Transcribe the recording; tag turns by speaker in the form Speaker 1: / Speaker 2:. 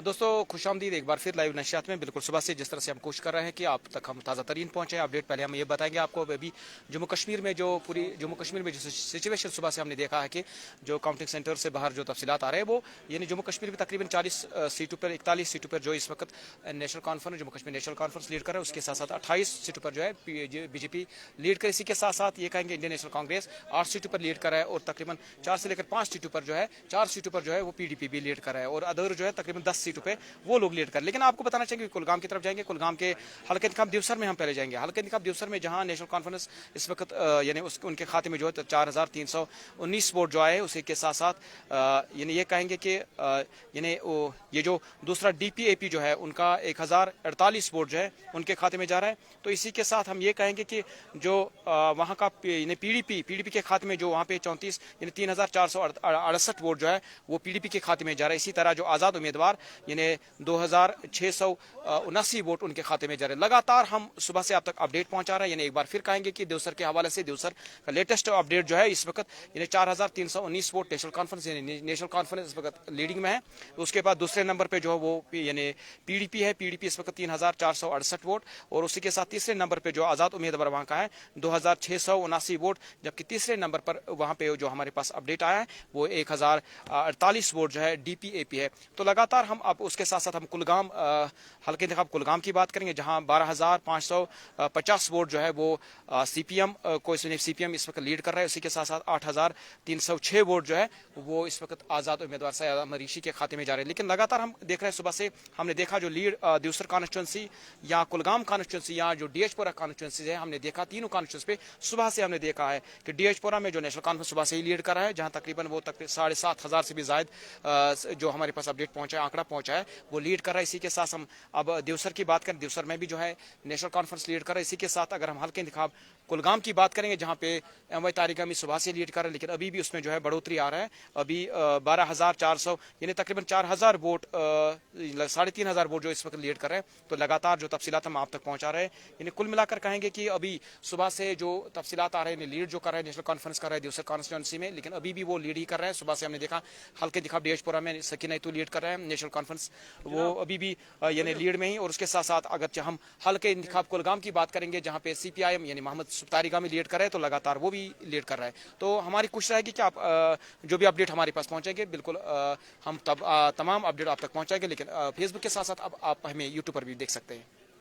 Speaker 1: दोस्तों खुशामदीद एक बार फिर लाइव नशियात में। बिल्कुल सुबह से जिस तरह से हम कोशिश कर रहे हैं कि आप तक हम ताज़ा तरीन पहुंचे अपडेट। पहले हम ये बताएंगे आपको अभी जम्मू कश्मीर में जो सिचुएशन सुबह से हमने देखा है कि जो काउंटिंग सेंटर से बाहर जो तफसीलात आ रहे हैं वो यानी जम्मू कश्मीर में तकरीबन 40 सीटों पर 41 सीटों पर जो इस वक्त national conference Jammu Kashmir national conference lead कर रहा है, उसके साथ साथ 28 सीटों पर जो है बीजेपी लीड कर। इसी के साथ साथ ये कहेंगे इंडियन नेशनल कांग्रेस 8 सीटों पर लीड कर रहा है और तकरीबन 4 से लेकर 5 सीटों पर जो है 4 सीटों पर जो है वो पीडीपी भी लीड कर रहा है और अदर जो है तकरीबन 10 सीटों पर वो लोग लीड कर। लेकिन आपको बताना चाहिए कि कुलगाम की तरफ जाएंगे। कुलगाम के हल्के इंतखाब दिवसर में हम पहले जाएंगे। हल्के इंतखाब दिवसर में जहां नेशनल कॉन्फ्रेंस इस वक्त यानी उनके खाते में जो है 4319 वोट जो आए हैं, उसी के साथ साथ यानी ये कहेंगे कि यानी ये जो दूसरा डीपीएपी जो है उनका 1048 वोट जो है उनके खाते में जा रहा है। तो इसी के साथ हम ये कहेंगे कि जो वहाँ का पीडीपी के खाते में जो वहाँ पे 34 यानी 3468 वोट जो है वो पीडीपी के खाते में जा रहा है। इसी तरह जो आज़ाद उम्मीदवार यानी 2679 वोट उनके खाते में जा रहे हैं। लगातार हम सुबह से आप तक अपडेट पहुंचा रहे हैं। यानी एक बार फिर कहेंगे कि देवसर के हवाले से देवसर का लेटेस्ट अपडेट जो है इस वक्त यानी 4319 वोट नेशनल कॉन्फ्रेंस यानी नेशनल कॉन्फ्रेंस इस वक्त लीडिंग में है। उसके बाद दूसरे नंबर पे जो है वो यानी पीडीपी है। पीडीपी इस वक्त 3468 वोट और उसी के साथ तीसरे नंबर पे जो आज़ाद उम्मीदवार वहाँ का है 2679 वोट, जबकि तीसरे नंबर पर वहाँ पे जो हमारे पास अपडेट आया है वो 1048 वोट जो है डीपीएपी है। तो लगातार हम अब उसके साथ साथ हम कुलगाम हल्के इंतखाब कुलगाम की बात करेंगे जहां 12,550 वोट जो है वो सीपीएम को सीपीएम इस वक्त लीड कर रहा है। उसी के साथ साथ 8,306 वोट जो है वो इस वक्त आज़ाद उम्मीदवार सैयद अहमद ऋषि के खाते में जा रहे हैं। लेकिन लगातार हम देख रहे हैं सुबह से हमने देखा जो लीड दिवसर कॉन्स्टिट्यूंसी या कुलगाम कॉन्स्टिट्यूंसी या जो डीएचपुरा कॉन्स्टिट्यूंसी है, हमने देखा तीनों कॉन्स्टिट्यूंसी पे सुबह से हमने देखा है कि डीएचपुरा में जो नेशनल कॉन्फ्रेंस सुबह से ही लीड कर रहा है, जहां तकरीबन वो 7,500 से भी ज्यादा जो हमारे पास अपडेट पहुंचा है आंकड़ा पहुंचा है वो लीड कर रहा है। इसी के साथ हम अब देवसर की बात करें, देवसर में भी जो है नेशनल कॉन्फ्रेंस लीड कर रहा है। इसी के साथ अगर हम हल्के इंतखाब कुलगाम की बात करेंगे जहां पे एमवाई तारिक अमी सुबह से लीड कर रहा है, लेकिन अभी भी उसमें जो है बढ़ोतरी आ रहा है। अभी 12,400 यानी तकरीबन 4,000 वोट 3,500 वोट जो इस वक्त लीड कर रहे हैं। तो लगातार जो तफसीलात हम आप तक पहुंचा रहे हैं, यानी कुल मिलाकर कहेंगे कि अभी सुबह से जो तफसीलात आ रहे हैं लीड जो कर रहे हैं नेशनल कॉन्फ्रेंस कर रहे हैं देवसर कॉन्स्टिट्यूंसी में, लेकिन अभी भी वो लीड ही कर रहे हैं। सुबह से हमने देखा हल्के इंतखाब डीएचपुरा में सकीना इतू लीड कर रहे हैं नेशनल कॉन्फ्रेंस, वो अभी भी यानी लीड में ही। और उसके साथ साथ अगर हम हल्के इंतखाब कुलगाम की बात करेंगे जहां पे सीपीआईएम यानी मोहम्मद तारिगा में लीड कर रहे हैं, तो लगातार वो भी लीड कर रहा है। तो हमारी कोशिश रहेगी कि आप जो भी अपडेट हमारे पास पहुंचेंगे बिल्कुल हम तमाम अपडेट आप तक पहुंचाएंगे। लेकिन फेसबुक के साथ साथ अब आप हमें यूट्यूब पर भी देख सकते हैं।